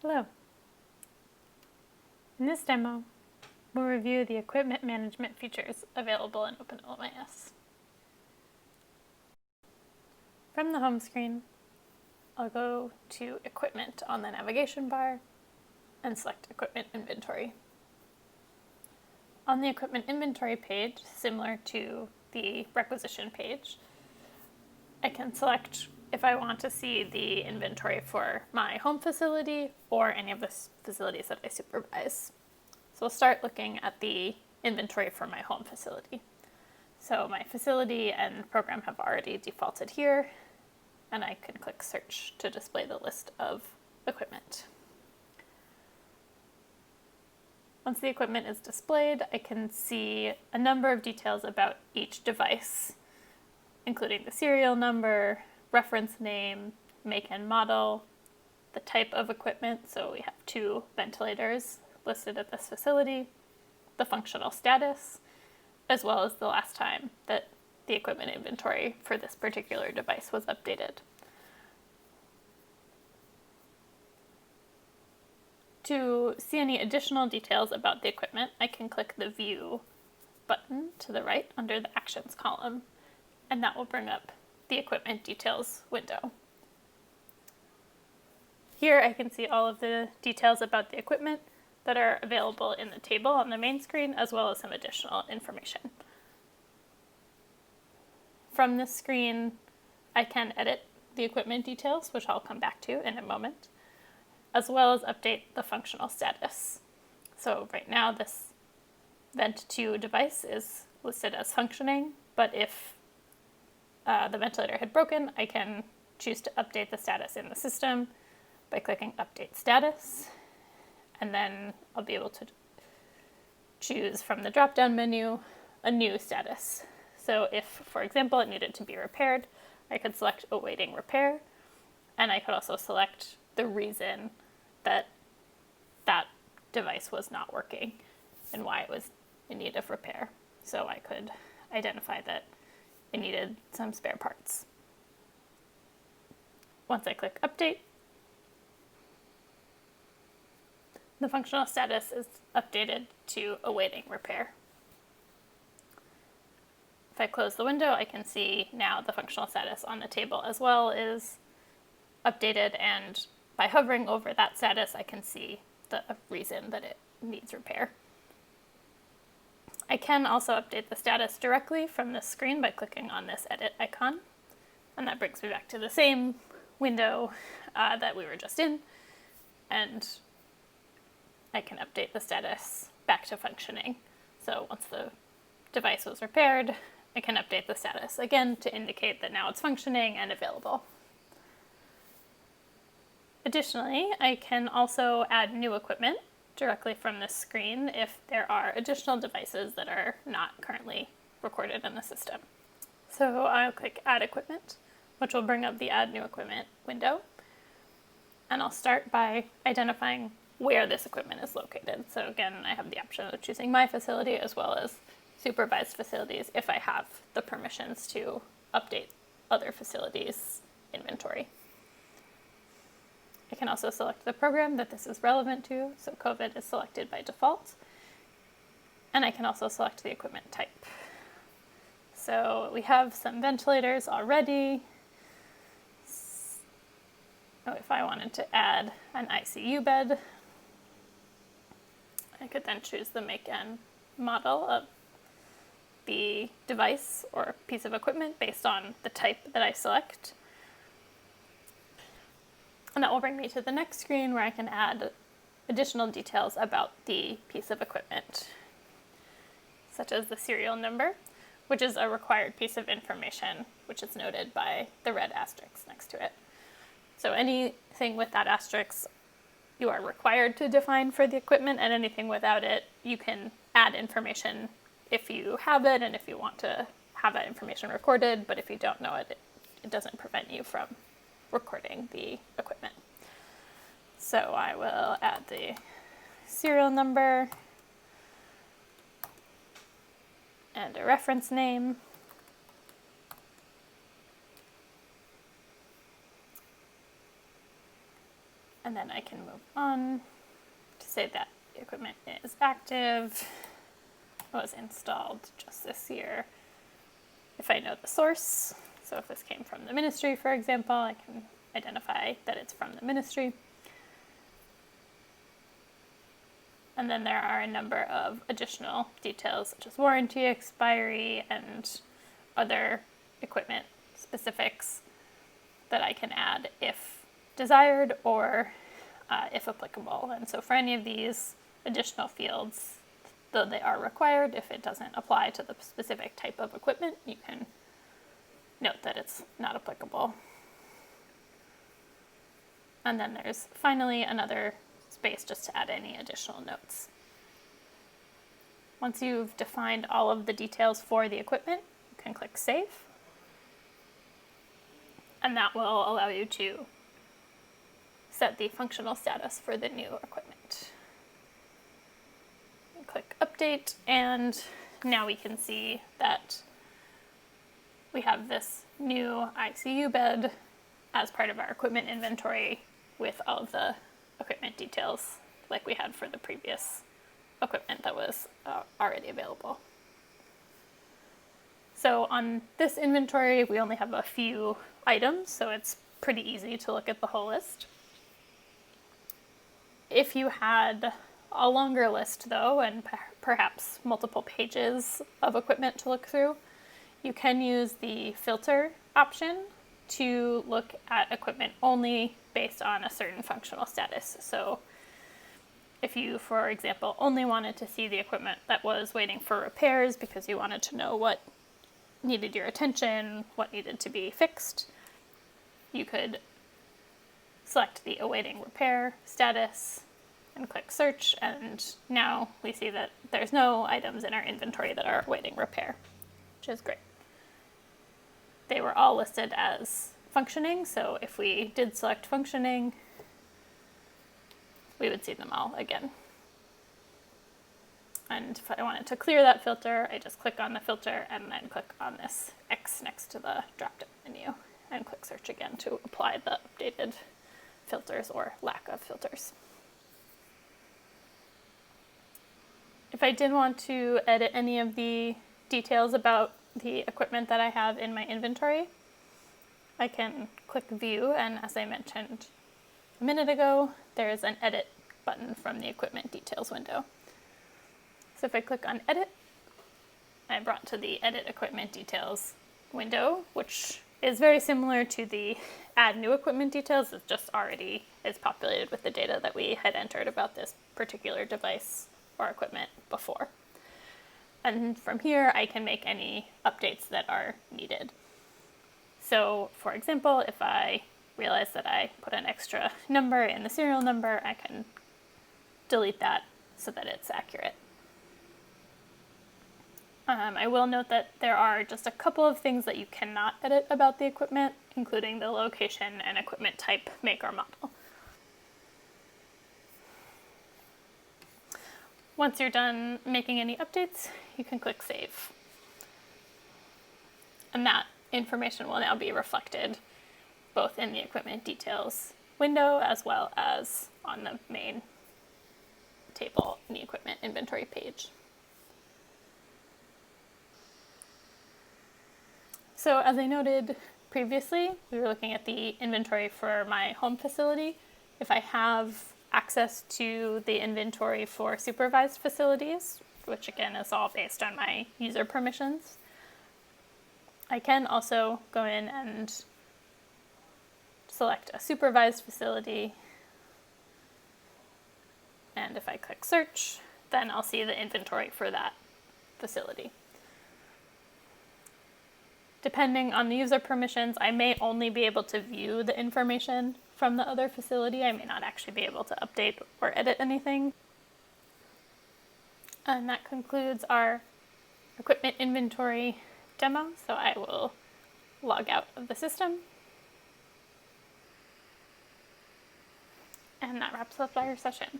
Hello. In this demo, we'll review the equipment management features available in OpenLMIS. From the home screen, I'll go to Equipment on the navigation bar and select Equipment Inventory. On the Equipment Inventory page, similar to the requisition page, I can select if I want to see the inventory for my home facility or any of the facilities that I supervise. So we'll start looking at the inventory for my home facility. So my facility and program have already defaulted here, and I can click Search to display the list of equipment. Once the equipment is displayed, I can see a number of details about each device, including the serial number, reference name, make and model, the type of equipment, so we have 2 ventilators listed at this facility, the functional status, as well as the last time that the equipment inventory for this particular device was updated. To see any additional details about the equipment, I can click the View button to the right under the Actions column, and that will bring up the Equipment Details window. Here I can see all of the details about the equipment that are available in the table on the main screen, as well as some additional information. From this screen, I can edit the equipment details, which I'll come back to in a moment, as well as update the functional status. So right now this Vent2 device is listed as functioning, but if the ventilator had broken, I can choose to update the status in the system by clicking Update Status, and then I'll be able to choose from the drop-down menu a new status. So if, for example, it needed to be repaired, I could select Awaiting Repair, and I could also select the reason that that device was not working and why it was in need of repair. So I could identify that it needed some spare parts. Once I click Update, the functional status is updated to Awaiting Repair. If I close the window, I can see now the functional status on the table as well is updated, and by hovering over that status, I can see the reason that it needs repair. I can also update the status directly from this screen by clicking on this edit icon, and that brings me back to the same window that we were just in, and I can update the status back to functioning. So once the device was repaired, I can update the status again to indicate that now it's functioning and available. Additionally, I can also add new equipment directly from this screen if there are additional devices that are not currently recorded in the system. So I'll click Add Equipment, which will bring up the Add New Equipment window. And I'll start by identifying where this equipment is located. So again, I have the option of choosing my facility as well as supervised facilities if I have the permissions to update other facilities' inventory. I can also select the program that this is relevant to, so COVID is selected by default. And I can also select the equipment type. So we have some ventilators already. So if I wanted to add an ICU bed, I could then choose the make and model of the device or piece of equipment based on the type that I select. And that will bring me to the next screen where I can add additional details about the piece of equipment, such as the serial number, which is a required piece of information, which is noted by the red asterisk next to it. So anything with that asterisk you are required to define for the equipment, and anything without it, you can add information if you have it and if you want to have that information recorded, but if you don't know it, it doesn't prevent you from recording the equipment. So I will add the serial number and a reference name. And then I can move on to say that the equipment is active, was installed just this year. If I know the source, so if this came from the ministry, for example, I can identify that it's from the ministry. And then there are a number of additional details such as warranty expiry and other equipment specifics that I can add if desired or if applicable. And so for any of these additional fields, though they are required, if it doesn't apply to the specific type of equipment, you can note that it's not applicable. And then there's finally another space just to add any additional notes. Once you've defined all of the details for the equipment, you can click Save. And that will allow you to set the functional status for the new equipment. Click Update, and now we can see that we have this new ICU bed as part of our equipment inventory with all of the equipment details like we had for the previous equipment that was already available. So on this inventory, we only have a few items, so it's pretty easy to look at the whole list. If you had a longer list though, and perhaps multiple pages of equipment to look through, you can use the filter option to look at equipment only based on a certain functional status. So if you, for example, only wanted to see the equipment that was waiting for repairs because you wanted to know what needed your attention, what needed to be fixed, you could select the awaiting repair status and click search, and now we see that there's no items in our inventory that are awaiting repair, which is great. They were all listed as functioning, so if we did select functioning, we would see them all again. And if I wanted to clear that filter, I just click on the filter and then click on this X next to the drop-down menu and click search again to apply the updated filters or lack of filters. If I did want to edit any of the details about the equipment that I have in my inventory, I can click View, and as I mentioned a minute ago, there is an Edit button from the Equipment Details window. So if I click on Edit, I'm brought to the Edit Equipment Details window, which is very similar to the Add New Equipment Details. It just already is populated with the data that we had entered about this particular device or equipment before. And from here, I can make any updates that are needed. So for example, if I realize that I put an extra number in the serial number, I can delete that so that it's accurate. I will note that there are just a couple of things that you cannot edit about the equipment, including the location and equipment type, make, or model. Once you're done making any updates, you can click Save. And that information will now be reflected both in the Equipment Details window as well as on the main table in the Equipment Inventory page. So as I noted previously, we were looking at the inventory for my home facility. If I have access to the inventory for supervised facilities, which again is all based on my user permissions, I can also go in and select a supervised facility, and if I click search, then I'll see the inventory for that facility. Depending on the user permissions, I may only be able to view the information from the other facility. I may not actually be able to update or edit anything. And that concludes our equipment inventory demo, so I will log out of the system. And that wraps up our session.